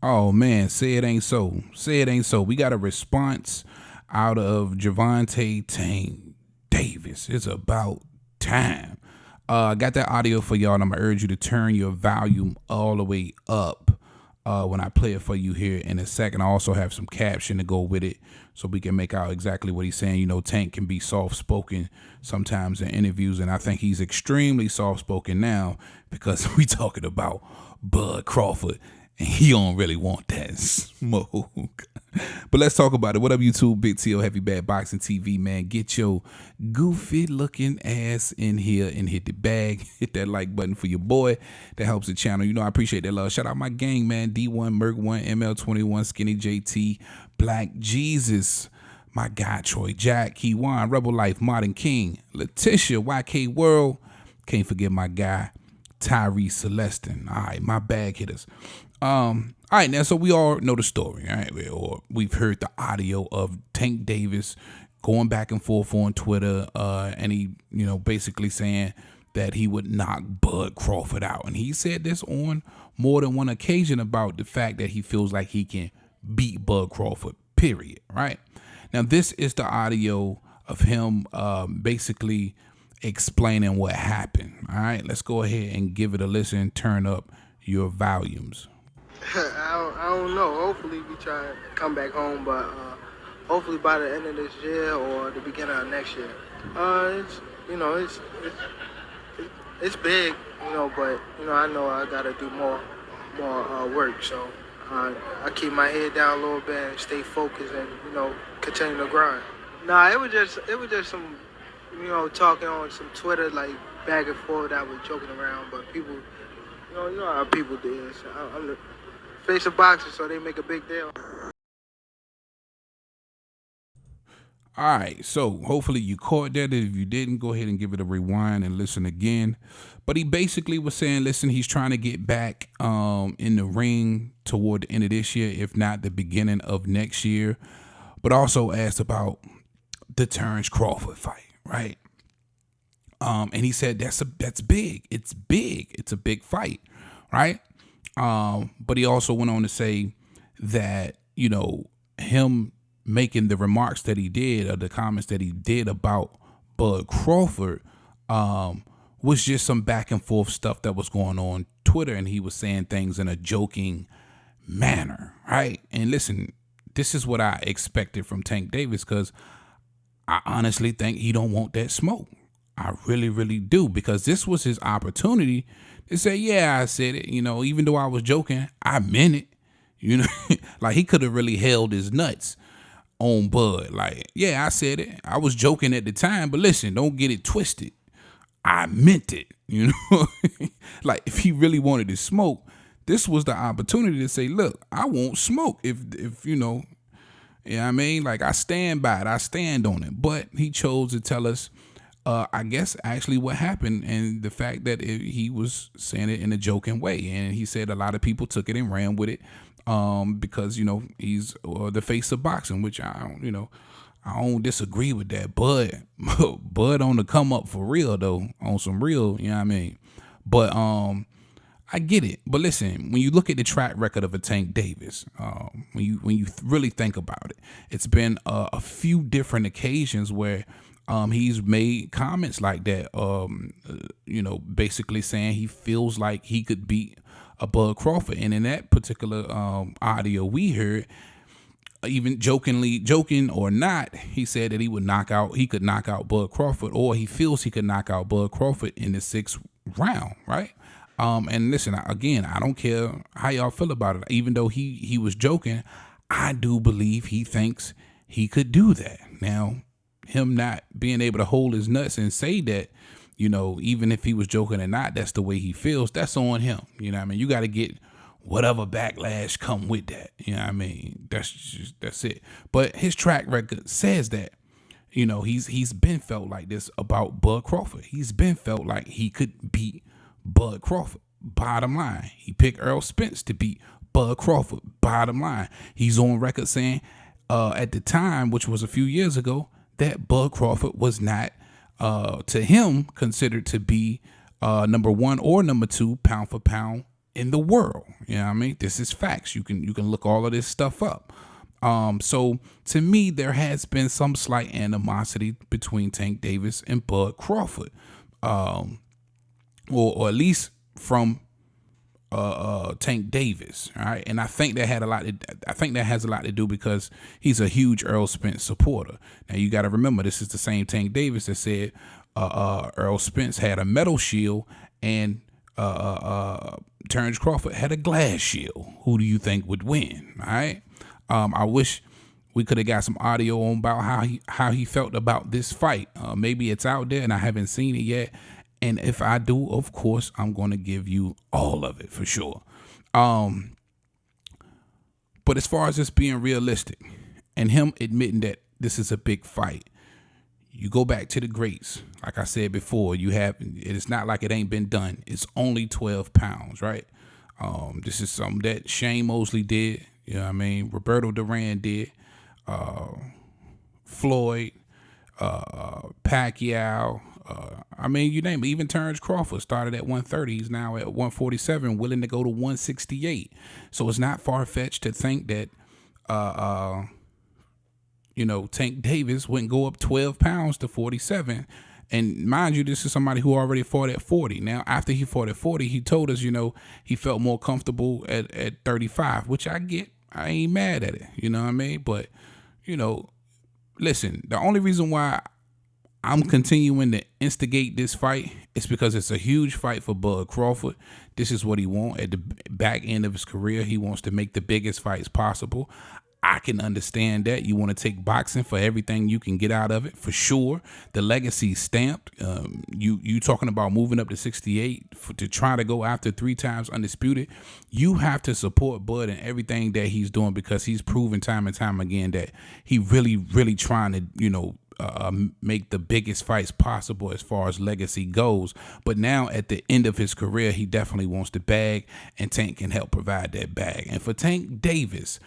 Oh man, say it ain't so. Say it ain't so. We got a response out of Gervonta Tank Davis. It's about time. I got that audio for y'all, and I'm gonna urge you to turn your volume all the way up when I play it for you here in a second. I also have some caption to go with it so we can make out exactly what he's saying. You know, Tank can be soft spoken sometimes in interviews, and I think he's extremely soft spoken now because we talking about Bud Crawford. And he don't really want that smoke. But let's talk about it. What up, YouTube? Big T.O. Heavy Bad Boxing TV, man. Get your goofy looking ass in here and hit the bag. Hit that like button for your boy. That helps the channel. You know, I appreciate that love. Shout out my gang, man. D1, Merc1, ML21, Skinny JT, Black Jesus, my guy, Troy Jack, Keywan, Rebel Life, Modern King, Letitia, YK World. Can't forget my guy, Tyree Celestin. All right, my bag hitters. All right, now, so we all know the story, all right? Or we've heard the audio of Tank Davis going back and forth on Twitter, and he, you know, basically saying that he would knock Bud Crawford out. And he said this on more than one occasion about the fact that he feels like he can beat Bud Crawford, period, right? Now, this is the audio of him basically explaining what happened, all right? Let's go ahead and give it a listen. Turn up your volumes. I don't know. Hopefully we try to come back home, but hopefully by the end of this year or the beginning of next year. It's it's big, you know, but you know I gotta do more work. So I keep my head down a little bit and stay focused and you know continue to grind. Nah, it was just some talking on some Twitter like back and forth. I was joking around, but people. You know how people do this. I'm the face of boxing, so they make a big deal. All right, so hopefully you caught that. If you didn't, go ahead and give it a rewind and listen again. But he basically was saying, listen, he's trying to get back in the ring toward the end of this year, if not the beginning of next year. But also asked about the Terence Crawford fight, right? And he said that's big. It's big. It's a big fight, right? But he also went on to say that, you know, him making the remarks that he did or the comments that he did about Bud Crawford was just some back and forth stuff that was going on Twitter, and he was saying things in a joking manner, right? And listen, this is what I expected from Tank Davis because I honestly think he don't want that smoke. I really, really do, because this was his opportunity to say, yeah, I said it. You know, even though I was joking, I meant it. You know, like he could have really held his nuts on Bud. Like, yeah, I said it. I was joking at the time, but listen, don't get it twisted. I meant it. You know, like if he really wanted to smoke, this was the opportunity to say, look, I won't smoke if you know, I mean, like I stand by it. I stand on it. But he chose to tell us, I guess actually what happened, and the fact that he was saying it in a joking way, and he said a lot of people took it and ran with it because you know he's the face of boxing, which I don't disagree with that. Bud on the come up for real though, on some real, you know what I mean. But I get it. But listen, when you look at the track record of a Tank Davis, when you really think about it, it's been a few different occasions where he's made comments like that, you know, basically saying he feels like he could beat a Bud Crawford. And in that particular audio we heard, even joking or not, he said that he could knock out Bud Crawford, or he feels he could knock out Bud Crawford in the 6th round, right? And listen, again, I don't care how y'all feel about it. Even though he was joking, I do believe he thinks he could do that. Now, him not being able to hold his nuts and say that, you know, even if he was joking or not, that's the way he feels. That's on him. You know what I mean? You got to get whatever backlash come with that. You know what I mean? That's it. But his track record says that, you know, he's been felt like this about Bud Crawford. He's been felt like he could beat Bud Crawford. Bottom line, he picked Earl Spence to beat Bud Crawford. Bottom line, he's on record saying at the time, which was a few years ago, that Bud Crawford was not, to him, considered to be number 1 or number 2 pound for pound in the world. You know what I mean? This is facts. You can look all of this stuff up. So to me, there has been some slight animosity between Tank Davis and Bud Crawford, or at least from Tank Davis, all right, and I think that has a lot to do because he's a huge Earl Spence supporter. Now you got to remember, this is the same Tank Davis that said Earl Spence had a metal shield and Terence Crawford had a glass shield. Who do you think would win? All right. I wish we could have got some audio on about how he felt about this fight. Maybe it's out there and I haven't seen it yet. And if I do, of course, I'm going to give you all of it for sure. But as far as this being realistic and him admitting that this is a big fight, you go back to the greats. Like I said before, it's not like it ain't been done. It's only 12 pounds, right? This is something that Shane Mosley did. You know what I mean? Roberto Duran did. Floyd, Pacquiao. I mean, you name it. Even Terence Crawford started at 130. He's now at 147, willing to go to 168. So it's not far-fetched to think that, Tank Davis wouldn't go up 12 pounds to 47. And mind you, this is somebody who already fought at 40. Now, after he fought at 40, he told us, he felt more comfortable at 35, which I get. I ain't mad at it. You know what I mean? But, listen, the only reason why I'm continuing to instigate this fight is because it's a huge fight for Bud Crawford. This is what he wants at the back end of his career. He wants to make the biggest fights possible. I can understand that. You want to take boxing for everything you can get out of it, for sure. The legacy stamped. You talking about moving up to 68 to try to go after 3 times undisputed. You have to support Bud and everything that he's doing because he's proven time and time again that he really, really trying to, make the biggest fights possible as far as legacy goes. But now at the end of his career, he definitely wants the bag, and Tank can help provide that bag. And for Tank Davis,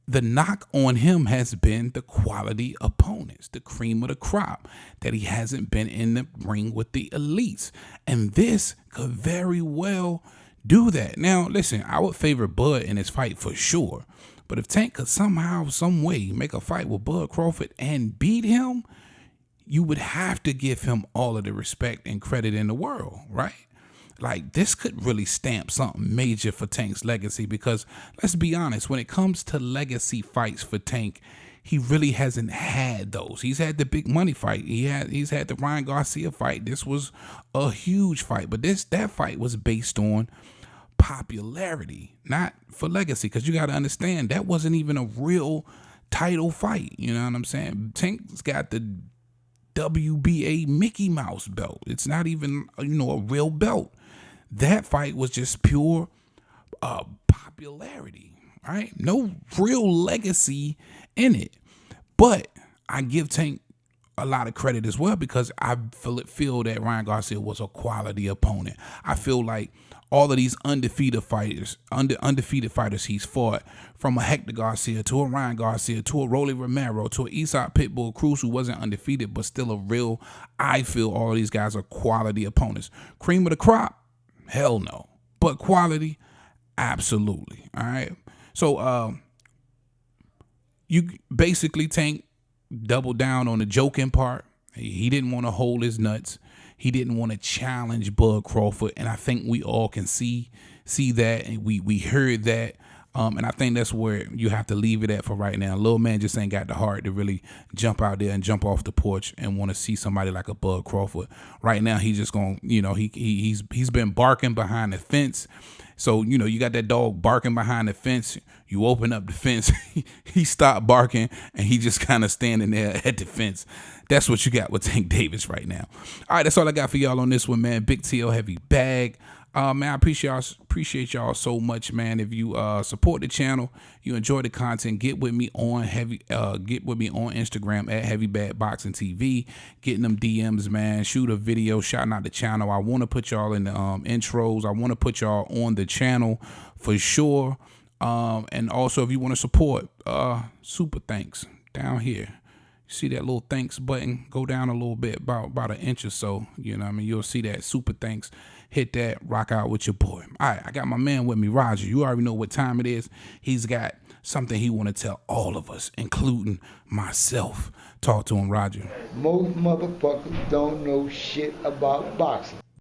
the knock on him has been the quality opponents, the cream of the crop, that he hasn't been in the ring with the elites. And this could very well do that. Now, listen, I would favor Bud in this fight for sure. But if Tank could somehow, some way make a fight with Bud Crawford and beat him, you would have to give him all of the respect and credit in the world, right? Like, this could really stamp something major for Tank's legacy because, let's be honest, when it comes to legacy fights for Tank, he really hasn't had those. He's had the big money fight. He's had the Ryan Garcia fight. This was a huge fight, but that fight was based on popularity, not for legacy, because you got to understand that wasn't even a real title fight. You know what I'm saying? Tank's got the WBA Mickey Mouse belt. It's not even, a real belt. That fight was just pure popularity, right? No real legacy in it. But I give Tank a lot of credit as well because I feel that Ryan Garcia was a quality opponent. I feel like all of these undefeated fighters he's fought, from a Hector Garcia to a Ryan Garcia to a Rolly Romero to a Esau Pitbull Cruz, who wasn't undefeated but still a real, I feel all of these guys are quality opponents. Cream of the crop? Hell no. But quality? Absolutely. All right. So you basically Tank doubled down on the joking part. He didn't want to hold his nuts. He didn't want to challenge Bud Crawford, and I think we all can see that, and we heard that, and I think that's where you have to leave it at for right now. Little man just ain't got the heart to really jump out there and jump off the porch and want to see somebody like a Bud Crawford. Right now, he's just gonna, he's been barking behind the fence. So, you got that dog barking behind the fence. You open up the fence, he stopped barking, and he just kind of standing there at the fence. That's what you got with Tank Davis right now. All right, that's all I got for y'all on this one, man. Big TL heavy bag. Man, I appreciate y'all so much, man. If you support the channel, you enjoy the content, get with me on Instagram at Heavy Bad Boxing TV. Getting them DMs, man. Shoot a video, shouting out the channel. I want to put y'all in the intros. I want to put y'all on the channel for sure. And also, if you want to support, super thanks down here. See that little thanks button? Go down a little bit, about an inch or so. You know what I mean? You'll see that super thanks. hit that, rock out with your boy. All right, I got my man with me, Roger. You already know what time it is. He's got something he want to tell all of us, including myself. Talk to him, Roger. Most motherfuckers don't know shit about boxing.